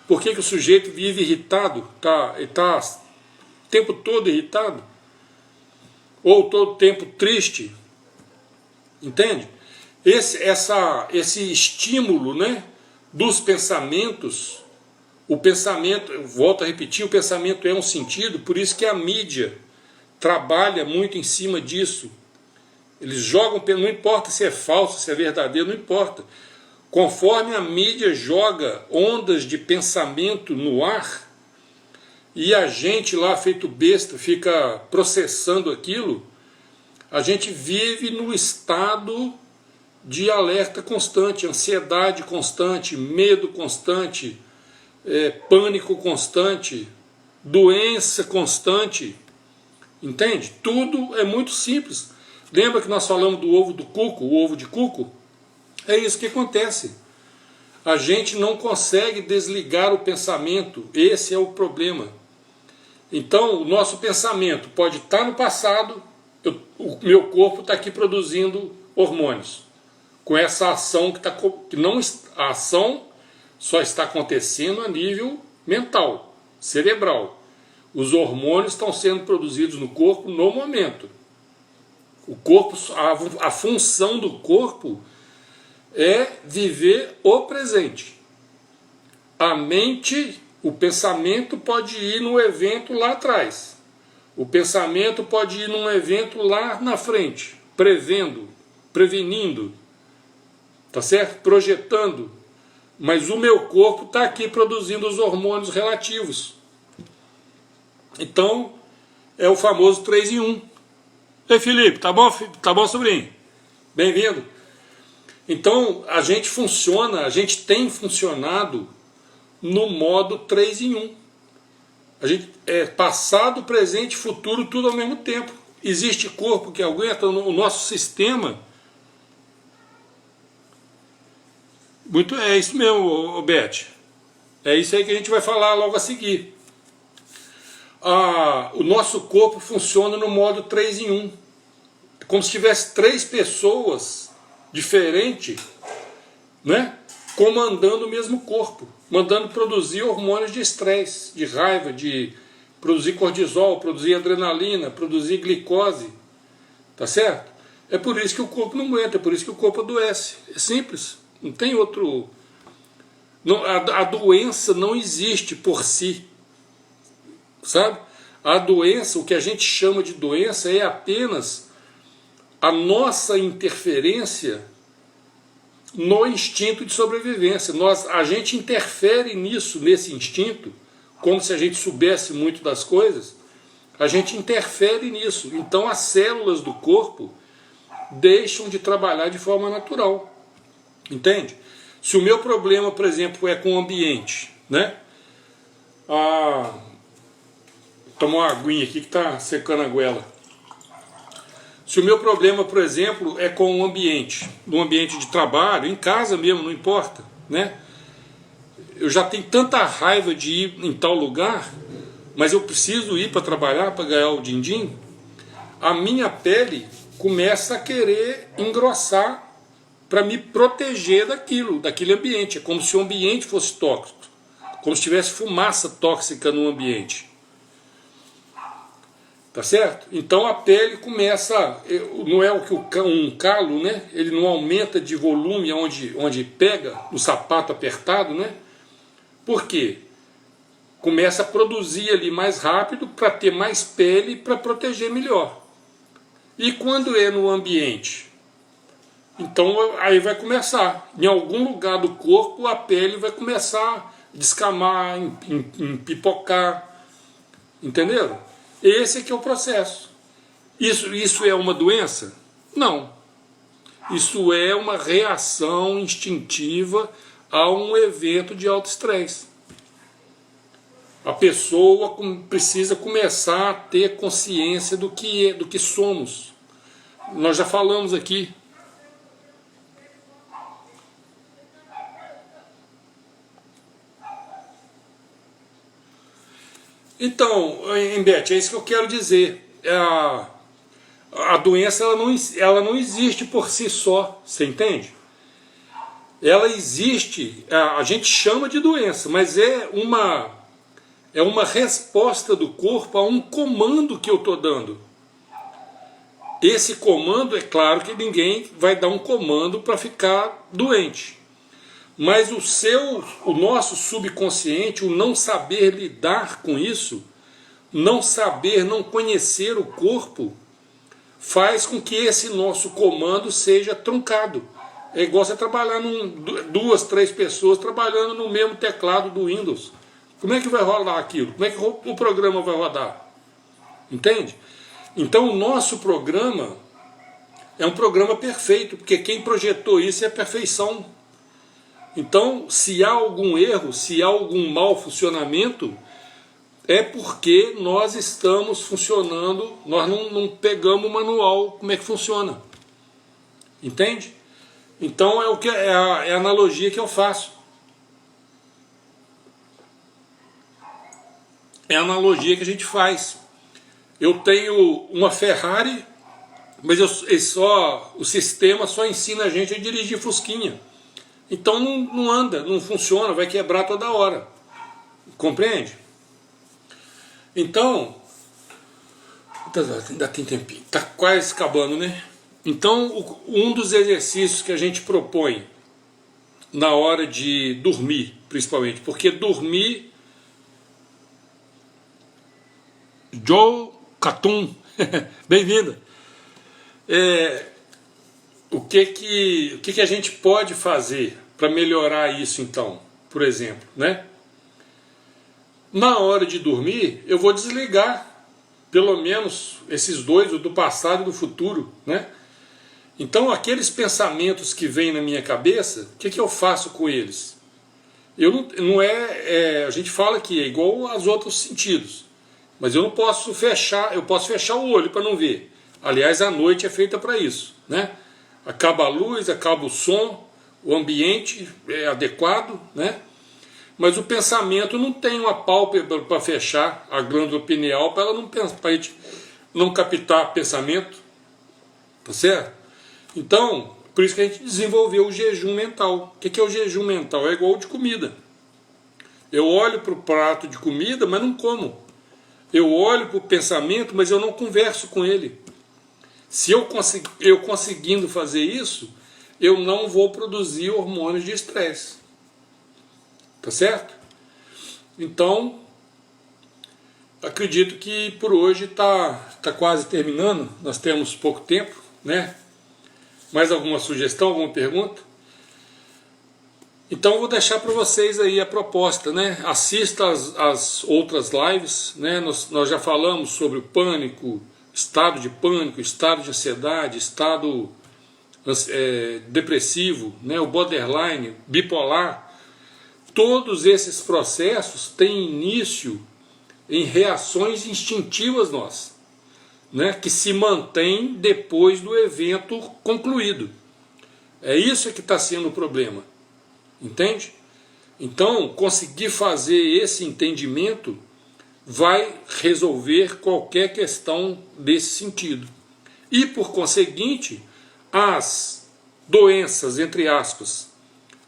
Por que o sujeito vive irritado, está o tempo todo irritado, ou todo tempo triste, entende? Esse estímulo, né, dos pensamentos, o pensamento, eu volto a repetir, o pensamento é um sentido, por isso que a mídia trabalha muito em cima disso. Eles jogam, não importa se é falso, se é verdadeiro, não importa. Conforme a mídia joga ondas de pensamento no ar, e a gente lá, feito besta, fica processando aquilo, a gente vive no estado de alerta constante, ansiedade constante, medo constante, pânico constante, doença constante, entende? Tudo é muito simples. Lembra que nós falamos do ovo do cuco, o ovo de cuco? É isso que acontece. A gente não consegue desligar o pensamento, esse é o problema. Então, o nosso pensamento pode estar no passado, o meu corpo está aqui produzindo hormônios, com essa ação a ação só está acontecendo a nível mental, cerebral. Os hormônios estão sendo produzidos no corpo no momento. O corpo, a função do corpo é viver o presente. A mente, o pensamento pode ir no evento lá atrás. O pensamento pode ir num evento lá na frente, prevendo, prevenindo, tá certo? Projetando. Mas o meu corpo está aqui produzindo os hormônios relativos. Então, é o famoso 3 em 1. Ei, Felipe, tá bom, sobrinho? Bem-vindo. Então, a gente funciona, a gente tem funcionado no modo 3 em 1. A gente é passado, presente e futuro, tudo ao mesmo tempo. Existe corpo que aguenta o nosso sistema. É isso mesmo, Beth. É isso aí que a gente vai falar logo a seguir. O nosso corpo funciona no modo 3 em 1. Como se tivesse 3 pessoas diferentes, né, comandando o mesmo corpo, mandando produzir hormônios de estresse, de raiva, de produzir cortisol, produzir adrenalina, produzir glicose. Tá certo? É por isso que o corpo não aguenta, é por isso que o corpo adoece. É simples. Não tem outro... A doença não existe por si. Sabe? A doença, o que a gente chama de doença, é apenas a nossa interferência no instinto de sobrevivência. A gente interfere nisso, nesse instinto, como se a gente soubesse muito das coisas, a gente interfere nisso. Então as células do corpo deixam de trabalhar de forma natural. Entende? Se o meu problema, por exemplo, é com o ambiente, né? Tomar uma aguinha aqui que está secando a goela. Se o meu problema, por exemplo, é com o ambiente, no ambiente de trabalho, em casa mesmo, não importa, né? Eu já tenho tanta raiva de ir em tal lugar, mas eu preciso ir para trabalhar, para ganhar o din-din, a minha pele começa a querer engrossar para me proteger daquele ambiente. É como se o ambiente fosse tóxico, como se tivesse fumaça tóxica no ambiente. Tá certo? Então a pele começa, não é o que um calo, né? Ele não aumenta de volume onde pega no sapato apertado, né? Por quê? Começa a produzir ali mais rápido para ter mais pele para proteger melhor. E quando é no ambiente? Então aí vai começar, em algum lugar do corpo a pele vai começar a descamar, pipocar, entenderam? Esse é que é o processo. Isso é uma doença? Não. Isso é uma reação instintiva a um evento de alto estresse. A pessoa precisa começar a ter consciência do que somos. Nós já falamos aqui. Então, Beth, é isso que eu quero dizer. A doença ela não existe por si só, você entende? Ela existe, a gente chama de doença, mas é uma resposta do corpo a um comando que eu estou dando. Esse comando, é claro que ninguém vai dar um comando para ficar doente. Mas o nosso subconsciente, o não saber lidar com isso, não conhecer o corpo, faz com que esse nosso comando seja truncado. É igual você trabalhar 2, 3 pessoas trabalhando no mesmo teclado do Windows. Como é que vai rolar aquilo? Como é que o programa vai rodar? Entende? Então o nosso programa é um programa perfeito, porque quem projetou isso é a perfeição. Então, se há algum erro, se há algum mau funcionamento, é porque nós estamos funcionando, nós não pegamos o manual, como é que funciona. Entende? Então é a analogia que eu faço. É a analogia que a gente faz. Eu tenho uma Ferrari, mas o sistema só ensina a gente a dirigir Fusquinha. Então não anda, não funciona, vai quebrar toda hora. Compreende? Então, ainda tem tempinho, está quase acabando, né? Então, um dos exercícios que a gente propõe na hora de dormir, principalmente, porque dormir... Joe Catum, bem-vinda. O que a gente pode fazer para melhorar isso então? Por exemplo, né? Na hora de dormir, eu vou desligar pelo menos esses dois, o do passado e do futuro, né? Então aqueles pensamentos que vêm na minha cabeça, o que eu faço com eles? A gente fala que é igual aos outros sentidos, mas eu não posso fechar, eu posso fechar o olho para não ver. Aliás, a noite é feita para isso, né? Acaba a luz, acaba o som, o ambiente é adequado, né? Mas o pensamento não tem uma pálpebra para fechar a glândula pineal para ela não pensar, para a gente não captar pensamento, tá certo? Então, por isso que a gente desenvolveu o jejum mental. O que é o jejum mental? É igual de comida. Eu olho para o prato de comida, mas não como. Eu olho para o pensamento, mas eu não converso com ele. Se eu conseguindo fazer isso, eu não vou produzir hormônios de estresse. Tá certo? Então, acredito que por hoje tá quase terminando. Nós temos pouco tempo, né? Mais alguma sugestão, alguma pergunta? Então, eu vou deixar para vocês aí a proposta, né? Assista as outras lives, né? Nós já falamos sobre o pânico, estado de pânico, estado de ansiedade, estado depressivo, né? O borderline, bipolar. Todos esses processos têm início em reações instintivas nossas, né, que se mantêm depois do evento concluído. É isso que está sendo o problema, entende? Então, conseguir fazer esse entendimento vai resolver qualquer questão desse sentido. E, por conseguinte, as doenças, entre aspas,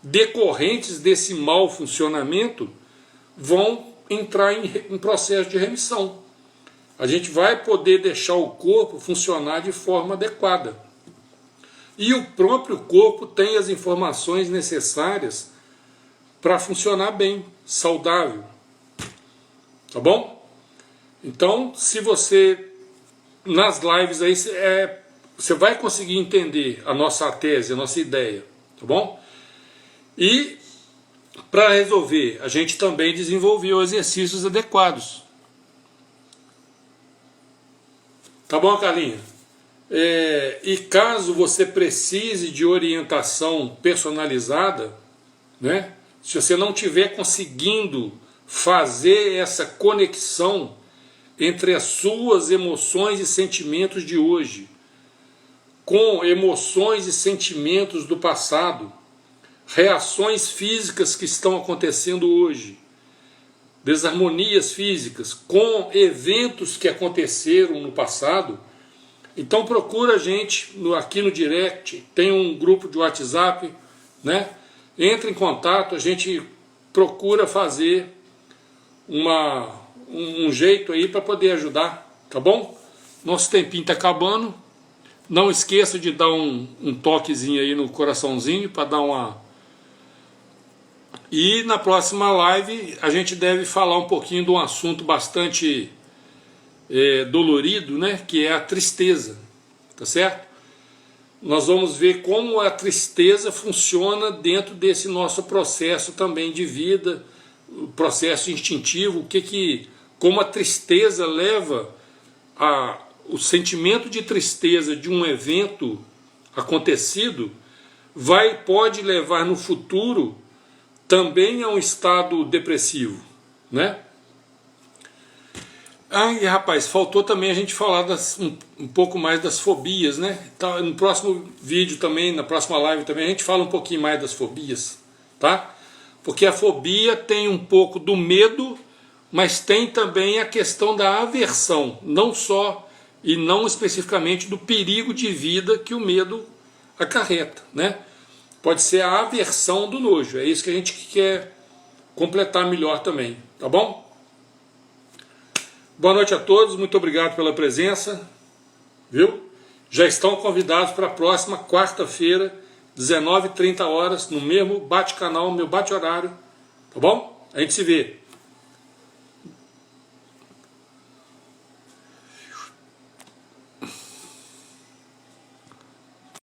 decorrentes desse mau funcionamento vão entrar em processo de remissão. A gente vai poder deixar o corpo funcionar de forma adequada. E o próprio corpo tem as informações necessárias para funcionar bem, saudável. Tá bom? Então, se você, nas lives aí, você vai conseguir entender a nossa tese, a nossa ideia. Tá bom? E, para resolver, a gente também desenvolveu exercícios adequados. Tá bom, Carlinha? E caso você precise de orientação personalizada, né? Se você não estiver conseguindo fazer essa conexão entre as suas emoções e sentimentos de hoje com emoções e sentimentos do passado, reações físicas que estão acontecendo hoje, desarmonias físicas com eventos que aconteceram no passado, então procura a gente aqui no direct, tem um grupo de WhatsApp, né? Entre em contato, a gente procura fazer um jeito aí para poder ajudar, tá bom? Nosso tempinho está acabando, não esqueça de dar um toquezinho aí no coraçãozinho para dar uma... E na próxima live a gente deve falar um pouquinho de um assunto bastante dolorido, né? Que é a tristeza, tá certo? Nós vamos ver como a tristeza funciona dentro desse nosso processo também de vida, o processo instintivo, como a tristeza leva o sentimento de tristeza de um evento acontecido pode levar no futuro também é um estado depressivo, né? E rapaz, faltou também a gente falar um pouco mais das fobias, né? Então, no próximo vídeo também, na próxima live também, a gente fala um pouquinho mais das fobias, tá? Porque a fobia tem um pouco do medo, mas tem também a questão da aversão, não só e não especificamente do perigo de vida que o medo acarreta, né? Pode ser a aversão do nojo, é isso que a gente quer completar melhor também, tá bom? Boa noite a todos, muito obrigado pela presença, viu? Já estão convidados para a próxima quarta-feira, 19h30, no mesmo bate-canal, meu bate-horário, tá bom? A gente se vê.